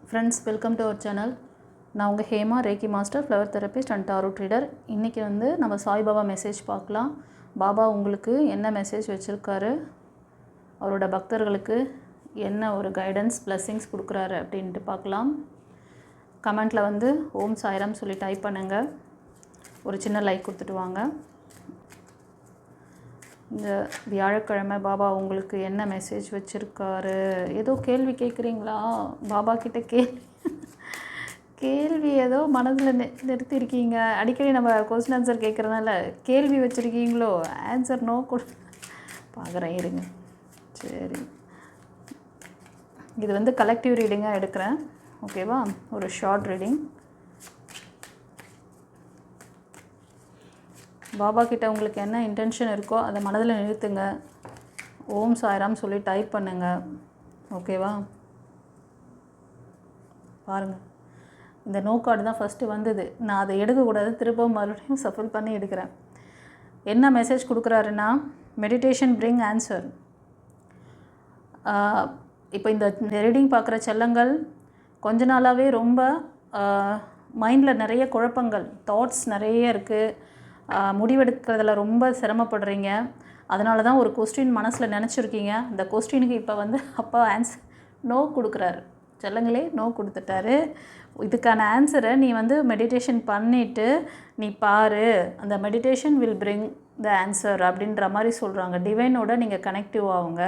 Friends, welcome to our channel. நான் உங்கள் Hema, reiki master, flower therapist and tarot reader. இன்றைக்கி நம்ம சாய்பாபா மெசேஜ் பார்க்கலாம். பாபா உங்களுக்கு என்ன மெசேஜ் வச்சுருக்காரு, அவரோட பக்தர்களுக்கு என்ன ஒரு கைடன்ஸ், பிளெஸ்ஸிங்ஸ் கொடுக்குறாரு அப்படின்ட்டு பார்க்கலாம். கமெண்ட்டில் ஓம் சாய்ராம் சொல்லி டைப் பண்ணுங்கள். ஒரு சின்ன லைக் கொடுத்துட்டு வாங்க. இந்த வியாழக்கிழமை பாபா உங்களுக்கு என்ன மெசேஜ் வச்சுருக்காரு? ஏதோ கேள்வி கேட்குறீங்களா? பாபா கிட்ட கேள்வி ஏதோ மனதில் நிறுத்தியிருக்கீங்க. அடிக்கடி நம்ம கொஸ்டின் ஆன்சர் கேட்குறதுனால கேள்வி வச்சுருக்கீங்களோ? ஆன்சர் நோ பார்க்குறேன், இருங்க. சரி, இது கலெக்டிவ் ரீடிங்காக எடுக்கிறேன். ஓகேவா? ஒரு ஷார்ட் ரீடிங். பாபா கிட்ட உங்களுக்கு என்ன இன்டென்ஷன் இருக்கோ அதை மனதில் நிறுத்துங்க. ஓம் சாய்ராம் சொல்லி டைப் பண்ணுங்கள். ஓகேவா? பாருங்கள், இந்த நோ கார்டு தான் ஃபஸ்ட்டு வந்தது. நான் அதை எடுக்கக்கூடாது, திரும்ப மறுபடியும் சஃபில் பண்ணி எடுக்கிறேன். என்ன மெசேஜ் கொடுக்குறாருன்னா, மெடிடேஷன் பிரிங் ஆன்சர். இப்போ இந்த ரீடிங் பார்க்குற செல்லங்கள் கொஞ்ச நாளாகவே ரொம்ப மைண்டில் நிறைய குழப்பங்கள், தாட்ஸ் நிறைய இருக்குது. முடிவெடுக்கிறதுல ரொம்ப சிரமப்படுறீங்க. அதனால தான் ஒரு கொஸ்டின் மனசில் நினச்சிருக்கீங்க. அந்த கொஸ்டினுக்கு இப்போ அப்பா ஆன்சர் நோ கொடுக்குறாரு. செல்லங்களே, நோ கொடுத்துட்டாரு. இதுக்கான ஆன்சரை நீ மெடிடேஷன் பண்ணிவிட்டு நீ பாரு, அந்த meditation will bring the answer அப்படின்ற மாதிரி சொல்கிறாங்க. டிவைனோட நீங்கள் கனெக்டிவ் ஆகுங்க.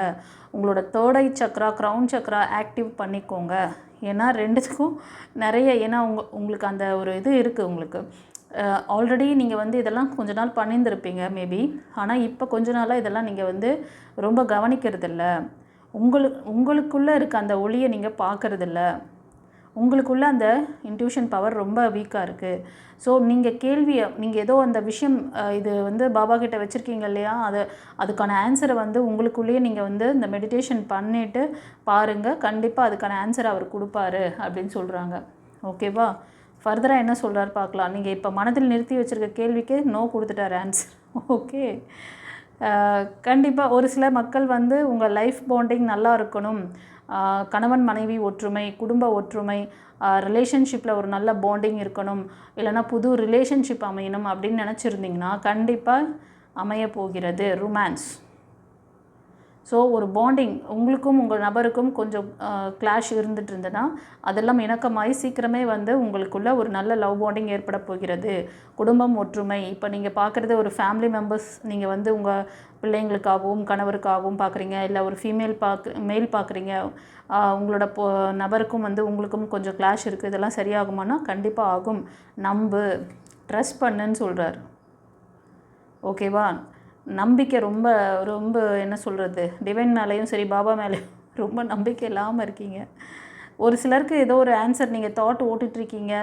உங்களோட third eye Chakra, crown Chakra active பண்ணிக்கோங்க. ஏன்னா ரெண்டுத்துக்கும் நிறைய, ஏன்னா உங்களுக்கு அந்த ஒரு இது இருக்குது. உங்களுக்கு ஆல்ரெடி நீங்கள் இதெல்லாம் கொஞ்ச நாள் பண்ணியிருந்திருப்பீங்க மேபி. ஆனால் இப்போ கொஞ்ச நாளாக இதெல்லாம் நீங்கள் ரொம்ப கவனிக்கிறதில்ல. உங்களுக்குள்ளே இருக்க அந்த ஒளியை நீங்கள் பார்க்குறதில்ல. உங்களுக்குள்ளே அந்த இன்ட்யூஷன் பவர் ரொம்ப வீக்காக இருக்குது. ஸோ நீங்கள் ஏதோ அந்த விஷயம் இது பாபா கிட்ட வச்சுருக்கீங்க இல்லையா, அதுக்கான ஆன்சரை உங்களுக்குள்ளேயே நீங்கள் இந்த மெடிடேஷன் பண்ணிவிட்டு பாருங்கள். கண்டிப்பாக அதுக்கான ஆன்சரை அவர் கொடுப்பாரு அப்படின்னு சொல்கிறாங்க. ஓகேவா? ஃபர்தராக என்ன சொல்கிறார் பார்க்கலாம். நீங்கள் இப்போ மனதில் நிறுத்தி வச்சுருக்க கேள்விக்கு நோ கொடுத்துட்டார் ஆன்சர். ஓகே, கண்டிப்பாக ஒரு சில மக்கள் உங்கள் லைஃப் பாண்டிங் நல்லா இருக்கணும், கணவன் மனைவி ஒற்றுமை, குடும்ப ஒற்றுமை, ரிலேஷன்ஷிப்பில் ஒரு நல்ல பாண்டிங் இருக்கணும், இல்லைனா புது ரிலேஷன்ஷிப் அமையணும் அப்படின்னு நினச்சிருந்திங்கன்னா கண்டிப்பாக அமைய போகிறது ரொமான்ஸ். ஸோ ஒரு பாண்டிங் உங்களுக்கும் உங்கள் நபருக்கும் கொஞ்சம் கிளாஷ் இருந்துகிட்டு இருந்ததுன்னா அதெல்லாம் இணக்கமாகி சீக்கிரமே உங்களுக்குள்ள ஒரு நல்ல லவ் பாண்டிங் ஏற்பட போகிறது. குடும்பம் ஒற்றுமை, இப்போ நீங்கள் பார்க்குறது ஒரு ஃபேமிலி மெம்பர்ஸ், நீங்கள் உங்கள் பிள்ளைங்களுக்காகவும் கணவருக்காகவும் பார்க்குறீங்க, இல்லை ஒரு மேல் பார்க்குறீங்க, உங்களோட நபருக்கும் உங்களுக்கும் கொஞ்சம் கிளாஷ் இருக்குது. இதெல்லாம் சரியாகுமானா கண்டிப்பாக ஆகும். நம்பு, ட்ரஸ்ட் பண்ணுன்னு சொல்கிறார். ஓகேவா? நம்பிக்கை ரொம்ப ரொம்ப என்ன சொல்கிறது, டிவைன் மேலேயும் சரி பாபா மேலேயும் ரொம்ப நம்பிக்கை இல்லாமல் இருக்கீங்க. ஒரு சிலருக்கு ஏதோ ஒரு ஆன்சர் நீங்கள் தாட் ஓட்டிகிட்ருக்கீங்க,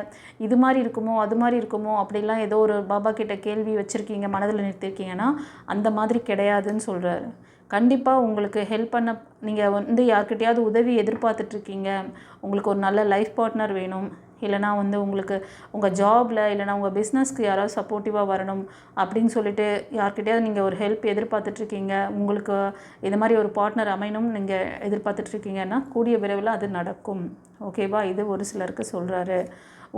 இது மாதிரி இருக்குமோ அது மாதிரி இருக்குமோ அப்படிலாம் ஏதோ ஒரு பாபா கிட்ட கேள்வி வச்சுருக்கீங்க, மனதில் நிறுத்திருக்கீங்கன்னா அந்த மாதிரி கிடையாதுன்னு சொல்கிறாரு. கண்டிப்பாக உங்களுக்கு ஹெல்ப் பண்ண நீங்கள் யார்கிட்டையாவது உதவி எதிர்பார்த்துட்ருக்கீங்க. உங்களுக்கு ஒரு நல்ல லைஃப் பார்ட்னர் வேணும், இல்லைனா உங்களுக்கு உங்கள் ஜாபில் இல்லைனா உங்கள் பிஸ்னஸ்க்கு யாராவது சப்போர்ட்டிவாக வரணும் அப்படின்னு சொல்லிட்டு யார்கிட்டையாவது நீங்கள் ஒரு ஹெல்ப் எதிர்பார்த்துட்ருக்கீங்க. உங்களுக்கு இது மாதிரி ஒரு பார்ட்னர் அமையணும்னு நீங்கள் எதிர்பார்த்துட்ருக்கீங்கன்னா கூடிய விரைவில் அது நடக்கும். ஓகேவா? இது ஒரு சிலருக்கு சொல்கிறாரு.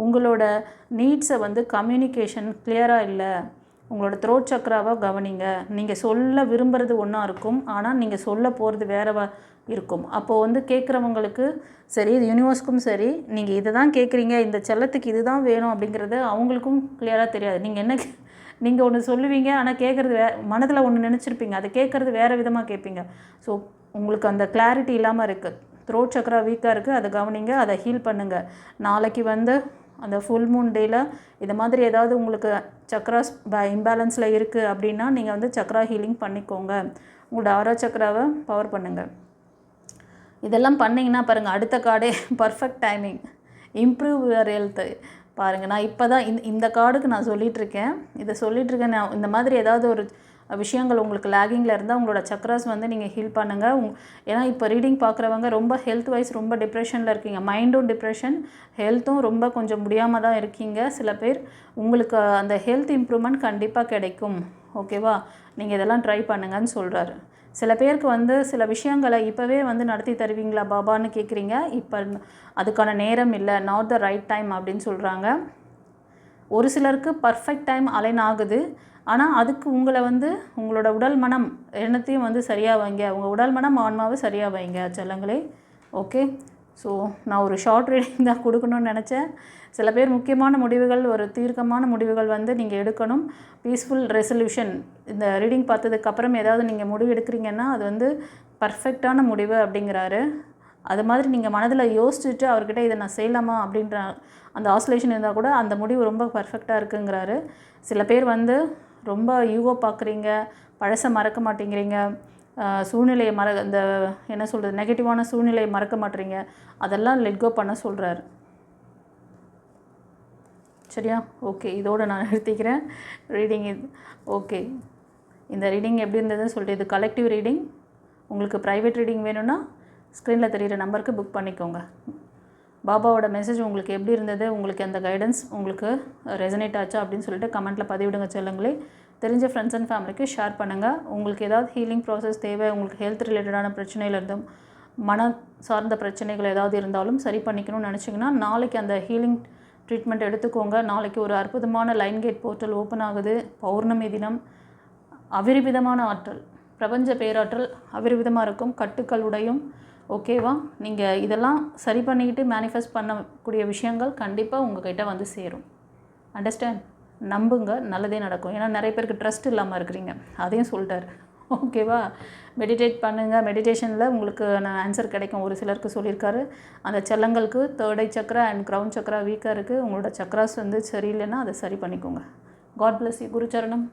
உங்களோட நீட்ஸை கம்யூனிகேஷன் கிளியராக இல்லை. உங்களோட த்ரோட் சக்ராவை கவனிங்க. நீங்கள் சொல்ல விரும்புகிறது ஒன்றா இருக்கும், ஆனால் நீங்கள் சொல்ல போகிறது வேறவா இருக்கும். அப்போது கேட்குறவங்களுக்கு சரி, யூனிவர்ஸ்க்கும் சரி, நீங்கள் இதை தான் கேட்குறீங்க, இந்த செல்லத்துக்கு இது தான் வேணும் அப்படிங்கிறது அவங்களுக்கும் கிளியராக தெரியாது. நீங்கள் ஒன்று சொல்லுவீங்க, ஆனால் கேட்குறது மனதில் ஒன்று நினச்சிருப்பீங்க, அதை கேட்குறது வேறு விதமாக கேட்பீங்க. ஸோ உங்களுக்கு அந்த கிளாரிட்டி இல்லாமல் இருக்குது. த்ரோட் சக்ரா வீக்காக இருக்குது, அதை கவனிங்க, அதை ஹீல் பண்ணுங்கள். நாளைக்கு அந்த ஃபுல் மூன் டேயில் இது மாதிரி ஏதாவது உங்களுக்கு சக்ராஸ் இம்பேலன்ஸில் இருக்குது அப்படின்னா நீங்கள் சக்ரா ஹீலிங் பண்ணிக்கோங்க. உங்களோட ஆரா சக்ராவை பவர் பண்ணுங்கள். இதெல்லாம் பண்ணிங்கன்னா பாருங்கள், அடுத்த கார்டே perfect timing, improve your health. பாருங்கள், நான் இப்போ தான் இந்த கார்டுக்கு நான் சொல்லிகிட்ருக்கேன். நான் இந்த மாதிரி ஏதாவது ஒரு விஷயங்கள் உங்களுக்கு லேகிங்கில் இருந்தால் உங்களோட சக்ராஸ் நீங்கள் ஹீல் பண்ணுங்கள். ஏன்னா இப்போ ரீடிங் பார்க்குறவங்க ரொம்ப ஹெல்த் வைஸ் ரொம்ப டிப்ரெஷனில் இருக்கீங்க. மைண்டும் டிப்ரெஷன், ஹெல்த்தும் ரொம்ப கொஞ்சம் முடியாமல் தான் இருக்கீங்க சில பேர். உங்களுக்கு அந்த ஹெல்த் இம்ப்ரூவ்மெண்ட் கண்டிப்பாக கிடைக்கும். ஓகேவா? நீங்கள் இதெல்லாம் ட்ரை பண்ணுங்கன்னு சொல்கிறாரு. சில பேருக்கு வந்து சில விஷயங்களை இப்போவே வந்து நடத்தி தருவீங்களா பாபான்னு கேட்குறீங்க. இப்போ அதுக்கான நேரம் இல்லை, நாட் த ரைட் டைம் அப்படின்னு சொல்கிறாங்க. ஒரு சிலருக்கு பர்ஃபெக்ட் டைம் அலைன் ஆகுது. ஆனால் அதுக்கு உங்களை வந்து உங்களோட உடல் மனம் எண்ணத்தையும் வந்து சரியாக வைங்க. உங்கள் உடல் மனம் ஆன்மாவை சரியாக வைங்க செல்லங்களே. ஓகே. ஸோ நான் ஒரு ஷார்ட் ரீடிங் தான் கொடுக்கணும்னு நினச்சேன். சில பேர் முக்கியமான முடிவுகள், ஒரு தீர்க்கமான முடிவுகள் வந்து நீங்கள் எடுக்கணும். Peaceful resolution. இந்த ரீடிங் பார்த்ததுக்கப்புறம் ஏதாவது நீங்கள் முடிவு எடுக்கிறீங்கன்னா அது வந்து பர்ஃபெக்டான முடிவு அப்படிங்கிறாரு. அது மாதிரி நீங்கள் மனதில் யோசிச்சுட்டு அவர்கிட்ட இதை நான் செய்யலாமா அப்படின்ற அந்த ஆசோலேஷன் இருந்தால் கூட அந்த முடிவு ரொம்ப பர்ஃபெக்டாக இருக்குங்கிறாரு. சில பேர் வந்து ரொம்ப ஈகோ பார்க்குறீங்க, பழசை மறக்க மாட்டேங்கிறீங்க, சூழ்நிலையை இந்த என்ன சொல்கிறது, நெகட்டிவான சூழ்நிலையை மறக்க மாட்டேறீங்க. அதெல்லாம் லெட்கோ பண்ண சொல்கிறாரு. சரியா? ஓகே, இதோடு நான் நிறுத்திக்கிறேன் ரீடிங். இது ஓகே. இந்த ரீடிங் எப்படி இருந்ததுன்னு சொல்லிட்டு, இது கலெக்டிவ் ரீடிங். உங்களுக்கு ப்ரைவேட் ரீடிங் வேணும்னா ஸ்க்ரீனில் தெரிகிற நம்பருக்கு புக் பண்ணிக்கோங்க. பாபாவோட மெசேஜ் உங்களுக்கு எப்படி இருந்தது, உங்களுக்கு அந்த கைடன்ஸ் உங்களுக்கு ரெசனேட் ஆச்சா அப்படின்னு சொல்லிட்டு கமெண்ட்டில் பதிவிடுங்க செல்லுங்களே. தெரிஞ்ச ஃப்ரெண்ட்ஸ் அண்ட் ஃபேமிலிக்கு ஷேர் பண்ணுங்கள். உங்களுக்கு ஏதாவது ஹீலிங் ப்ராசஸ் தேவை, உங்களுக்கு ஹெல்த் ரிலேட்டடான பிரச்சனையிலிருந்தும் மன சார்ந்த பிரச்சனைகள் ஏதாவது இருந்தாலும் சரி பண்ணிக்கணும்னு நினச்சிங்கன்னா நாளைக்கு அந்த ஹீலிங் ட்ரீட்மெண்ட் எடுத்துக்கோங்க. நாளைக்கு ஒரு அற்புதமான லைன் கேட் போர்ட்டல் ஓப்பன் ஆகுது. பௌர்ணமி தினம். அவிரிவிதமான ஆற்றல், பிரபஞ்ச பேராற்றல் அவிரிவிதமாக இருக்கும், கட்டுக்கள் உடையும். ஓகேவா? நீங்கள் இதெல்லாம் சரி பண்ணிக்கிட்டு மேனிஃபெஸ்ட் பண்ணக்கூடிய விஷயங்கள் கண்டிப்பாக உங்கள்கிட்ட வந்து சேரும். அண்டர்ஸ்டாண்ட்? நம்புங்க, நல்லதே நடக்கும். ஏன்னா நிறைய பேருக்கு ட்ரஸ்ட் இல்லாமல் இருக்கிறீங்க, அதையும் சொல்லிட்டார். ஓகேவா? மெடிடேட் பண்ணுங்கள். மெடிடேஷனில் உங்களுக்கு ஆன்சர் கிடைக்கும். ஒரு சிலருக்கு சொல்லியிருக்காரு. அந்த செல்லங்களுக்கு third eye chakra and crown chakra வீக்காக இருக்குது. உங்களோட சக்ராஸ் வந்து சரியில்லைன்னா அதை சரி பண்ணிக்கோங்க. God bless you. குருச்சரணம்.